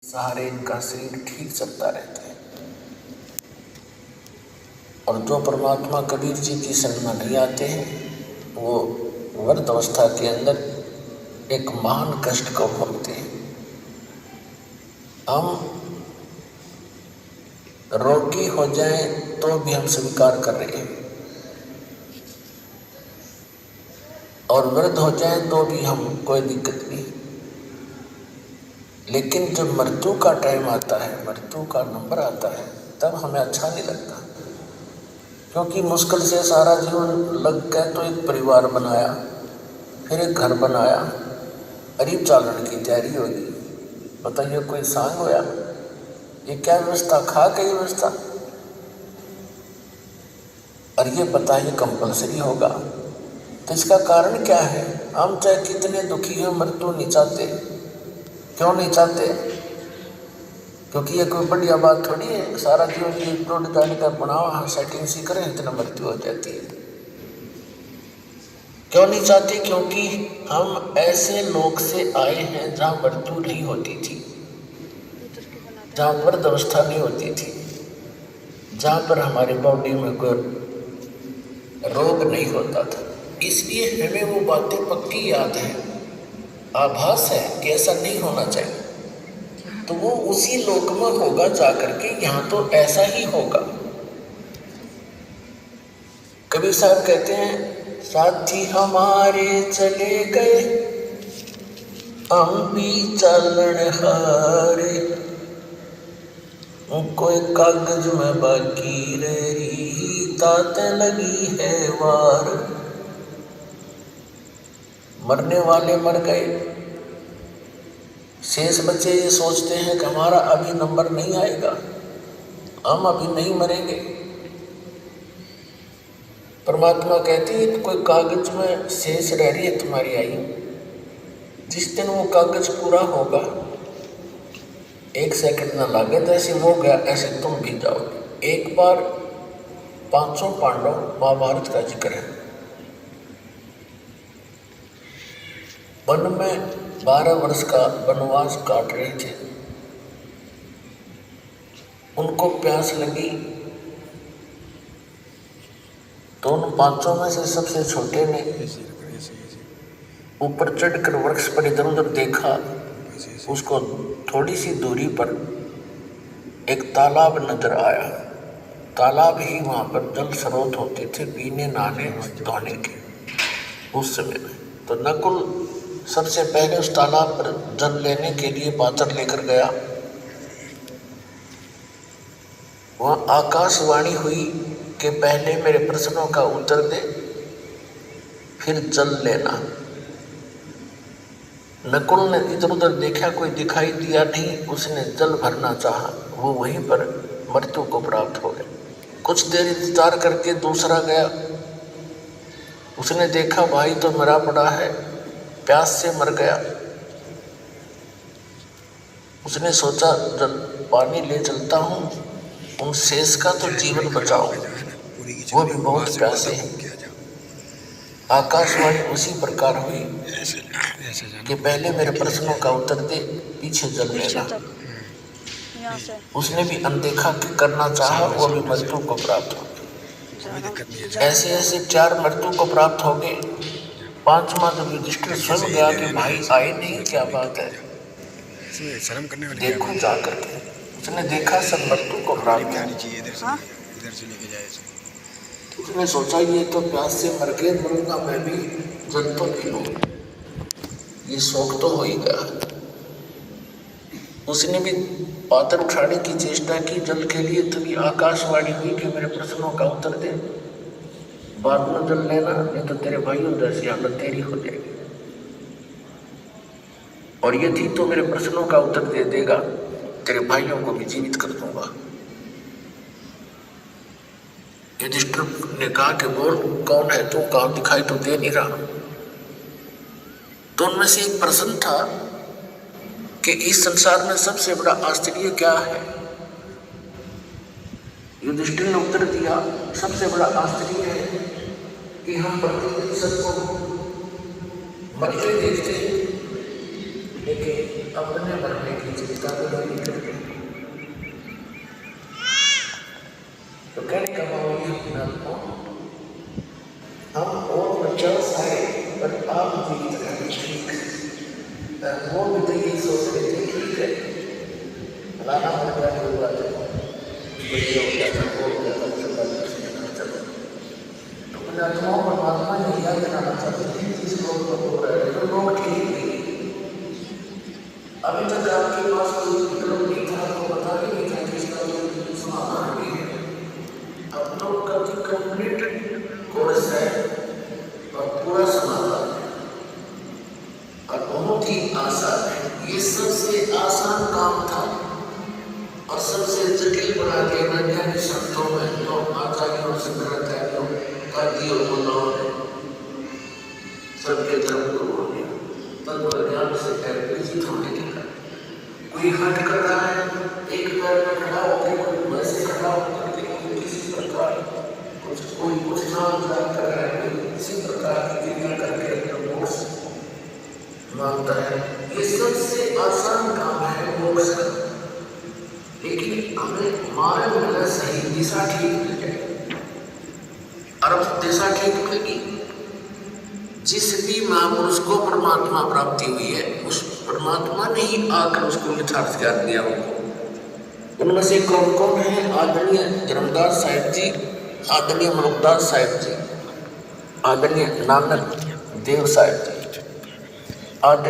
सहारे इनका शरीर ठीक चलता रहता है। और जो परमात्मा कबीर जी की शरण में नहीं आते हैं वो वृद्ध अवस्था के अंदर एक महान कष्ट को भोगते हैं। हम रोगी हो जाएं तो भी हम स्वीकार कर रहे हैं और वृद्ध हो जाएं तो भी हम कोई दिक्कत नहीं। लेकिन जब मृत्यु का टाइम आता है, मृत्यु का नंबर आता है, तब हमें अच्छा नहीं लगता, क्योंकि मुश्किल से सारा जीवन लग गए तो एक परिवार बनाया, फिर एक घर बनाया, गरीब चालन की तैयारी होगी। बताइए कोई सांग होया, ये क्या व्यवस्था, खा के व्यवस्था, और ये बताइए कंपल्सरी होगा। तो इसका कारण क्या है? हम चाहे कितने दुखी हो मृत्यु नहीं चाहते। क्यों नहीं चाहते? क्योंकि ये कोई बढ़िया बात थोड़ी है, सारा जीवन ये टूट जाने का बनावा, हम सेटिंग सी करें इतना मृत्यु हो जाती है। क्यों नहीं चाहते? क्योंकि हम ऐसे लोक से आए हैं जहाँ मृत्यु नहीं होती थी, जहाँ वृद्ध अवस्था नहीं होती थी, जहाँ पर हमारी बॉडी में कोई रोग नहीं होता था। इसलिए हमें वो बातें पक्की याद है, आभास है कि ऐसा नहीं होना चाहिए। तो वो उसी लोक में होगा जाकर के, यहाँ तो ऐसा ही होगा। कबीर साहब कहते हैं, साथी हमारे चले गए हम भी चलन हारे, कोई कागज में बाकी रही तात लगी है वार। मरने वाले मर गए, शेष बच्चे ये सोचते हैं कि हमारा अभी नंबर नहीं आएगा, हम अभी नहीं मरेंगे। परमात्मा कहती है कोई कागज में शेष रह रही है तुम्हारी आयु, जिस दिन वो कागज पूरा होगा, 1 सेकंड ना लागे, जैसे वो गया ऐसे तुम भी जाओगे। एक बार 500 पांडव महाभारत का जिक्र है, वन में 12 वर्ष का वनवास काट रहे थे। उनको प्यास लगी तो उन 500 में से सबसे छोटे ने ऊपर चढ़कर वृक्ष पर इधर उधर देखा। उसको थोड़ी सी दूरी पर एक तालाब नजर आया। तालाब ही वहां पर जल स्रोत होते थे पीने नहाने धोने के उस समय में। तो नकुल सबसे पहले उस तालाब पर जल लेने के लिए पात्र लेकर गया। वहां आकाशवाणी हुई कि पहले मेरे प्रश्नों का उत्तर दे, फिर जल लेना। नकुल ने इधर उधर देखा, कोई दिखाई दिया नहीं। उसने जल भरना चाहा, वो वहीं पर मृत्यु को प्राप्त हो गया। कुछ देर इंतजार करके दूसरा गया। उसने देखा भाई तो मरा पड़ा है, प्यास से मर गया। उसने सोचा जल पानी ले चलता हूँ, उन शेष का तो जीवन बचाओ, वो भी बहुत प्यासे हैं। आकाशवाणी उसी प्रकार हुई कि पहले मेरे प्रश्नों का उत्तर दे, पीछे जल लेना। उसने भी अनदेखा करना चाहा, वो भी मृत्यु को प्राप्त हो गया। ऐसे ऐसे 4 मृत्यु को प्राप्त हो गए। 5वां जब युधिष्ठिर सुन गया कि भाई आए नहीं, क्या बात है, देखो जाकर के उसने देखा सब मृत्यु को प्राप्त है। उसने सोचा ये तो प्यास से मर के मरूंगा, मैं भी जल तो पी लूं, ये शौक तो हो ही गया। उसने भी पात्र उठाने की चेष्टा की जल के लिए, तभी आकाशवाणी हुई कि मेरे प्रश्नों का उत्तर दे, बाद में जल लेना, नहीं तो तेरे भाइयों जैसी हालत तेरी हो जाएगी। और यदि तो मेरे प्रश्नों का उत्तर दे देगा, तेरे भाइयों को भी जीवित कर दूंगा। युधिष्ठिर ने कहा कि बोल कौन है तू, कहाँ दिखाई तो दे नहीं रहा। तो उनमें से एक प्रश्न था कि इस संसार में सबसे बड़ा आश्चर्य क्या है। युधिष्ठिर ने उत्तर दिया, सबसे बड़ा आश्चर्य है कि हम प्रतिदिन सबको मरते देखते हैं, लेकिन अपने मरने की चिंता तो नहीं करते। तो कहने का भाव ये अपना हम और बच्चा सारे पर आप भी ठीक वो भी तो ये सोच रहे थे ठीक है फलाना हो गया कोई बात बढ़िया हो गया था हो गया था चलो तो पुण्यात्माओं परमात्मा ने याद दिलाना चाहते थे जिस लोग को हो रहा है तो लोग ठीक नहीं। अभी तक आपके पास कोई विकल्प नहीं था तो पता ही नहीं था कि इसका कोई समाधान भी है। अब लोग का जो कंप्लीट कोर्स है और पूरा समाधान है और बहुत ही आसान है। ये सबसे आसान काम था और सबसे जटिल बना के वैज्ञानिक शब्दों में तो आचार्यों और शंकराचार्यों का दियो बोलो सबके धर्म गुरुओं ने तत्व ज्ञान से परिचित होने के कारण कोई हट कर रहा है एक पैर में खड़ा होकर कोई वैसे खड़ा होकर कोई किसी प्रकार कोई कुछ नाम जान कर रहा है कोई किसी प्रकार की क्रिया करके अपना मोक्ष मांगता है। ये सबसे आसान काम है मोक्ष का, लेकिन हमें मार्ग मिला सही दिशा ठीक मिल जाए और दिशा ठीक मिलेगी। जिस भी महापुरुष को परमात्मा प्राप्ति हुई है उस परमात्मा ने ही आकर उसको यथार्थ ज्ञान दिया उनको। उनमें से कौन कौन है? आदरणीय धर्मदास साहिब जी, आदरणीय मुल्कदास साहिब जी, आदरणीय नानक देव साहिब जी, आदरणीय